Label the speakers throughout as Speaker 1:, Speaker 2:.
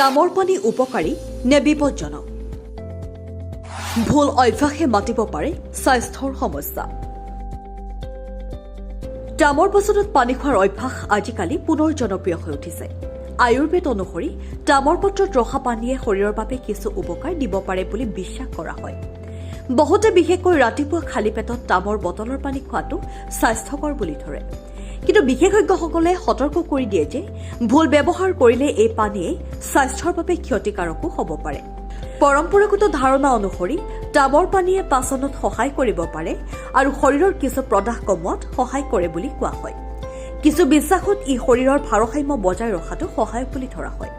Speaker 1: ডামৰ পানী উপকাৰী নে বিপজ্জনক? ভুল অভ্যাসে মাতিব পাৰে স্বাস্থ্যৰ সমস্যা। ডামৰ পাচনত পানী খোৱাৰ অভ্যাস আজিকালি পুনৰ জনপ্ৰিয় হৈ উঠিছে। আয়ুৰ্বেদ অনুসৰি ডামৰ পাত্ৰত ৰখা পানীয়ে শৰীৰৰ বাবে কিছু উপকাৰ দিব পাৰে বুলি বিশ্বাস কৰা হয়। বহুতে বিশেষকৈ ৰাতিপুৱা খালী পেটত ডামৰ বটলৰ পানী খোৱাটো স্বাস্থ্যকৰ বুলি ধৰে। কিন্তু বিশেষজ্ঞসকলে সতৰ্ক কৰি দিয়ে যে ভুল ব্যৱহাৰ কৰিলে এই পানীয়ে স্বাস্থ্যৰ বাবে ক্ষতিকাৰকো হ'ব পাৰে। পৰম্পৰাগত ধাৰণা অনুসৰি ডামৰ পানীয়ে পাচনত সহায় কৰিব পাৰে আৰু শৰীৰৰ কিছু প্ৰদাহ কমোৱাত সহায় কৰে বুলি কোৱা হয়। কিছু বিশ্বাসত ই শৰীৰৰ ভাৰসাম্য বজাই ৰখাটো সহায়ক বুলি ধৰা হয়।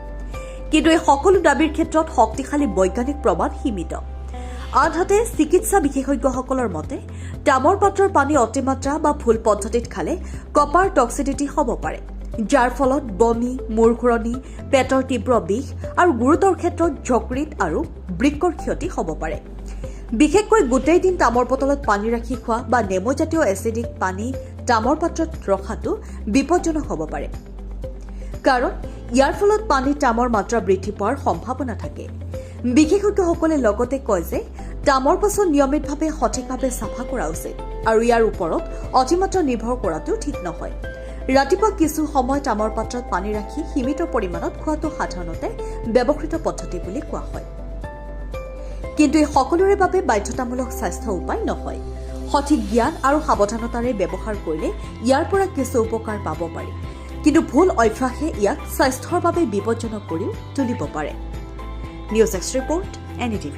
Speaker 1: কিন্তু এই সকলো দাবীৰ ক্ষেত্ৰত শক্তিশালী বৈজ্ঞানিক প্ৰমাণ সীমিত। আনহাতে চিকিৎসা বিশেষজ্ঞসকলৰ মতে ডামৰ পাত্ৰৰ পানী অতিমাত্ৰা বা ভুল পদ্ধতিত খালে কপাৰ টক্সিডিটি হ'ব পাৰে, যাৰ ফলত বমি, মূৰ ঘূৰণি, পেটৰ তীব্ৰ বিষ আৰু গুৰুতৰ ক্ষেত্ৰত যকৃত আৰু বৃক্কৰ ক্ষতি হ'ব পাৰে। বিশেষকৈ গোটেই দিন ডামৰ বটলত পানী ৰাখি খোৱা বা নেমুজাতীয় এচিডিক পানী ডামৰ পাত্ৰত ৰখাটো বিপজ্জনক হ'ব পাৰে, কাৰণ ইয়াৰ ফলত পানীত ডামৰ মাত্ৰা বৃদ্ধি পোৱাৰ সম্ভাৱনা থাকে। বিশেষজ্ঞসকলে লগতে কয় যে ডামৰ পাচন নিয়মিতভাৱে সঠিকভাৱে চাফা কৰা উচিত আৰু ইয়াৰ ওপৰত অতিমাত্ৰা নিৰ্ভৰ কৰাটো ঠিক নহয়। ৰাতিপুৱা কিছু সময় ডামৰ পাত্ৰত পানী ৰাখি সীমিত পৰিমাণত খোৱাটো সাধাৰণতে ব্যৱহৃত পদ্ধতি বুলি কোৱা হয়। কিন্তু এই সকলোৰে বাবে বাধ্যতামূলক স্বাস্থ্য উপায় নহয়। সঠিক জ্ঞান আৰু সাৱধানতাৰে ব্যৱহাৰ কৰিলে ইয়াৰ পৰা কিছু উপকাৰ পাব পাৰি, কিন্তু ভুল অভ্যাসে ইয়াক স্বাস্থ্যৰ বাবে বিপজ্জনক কৰিও তুলিব পাৰে। News x report, NDTV।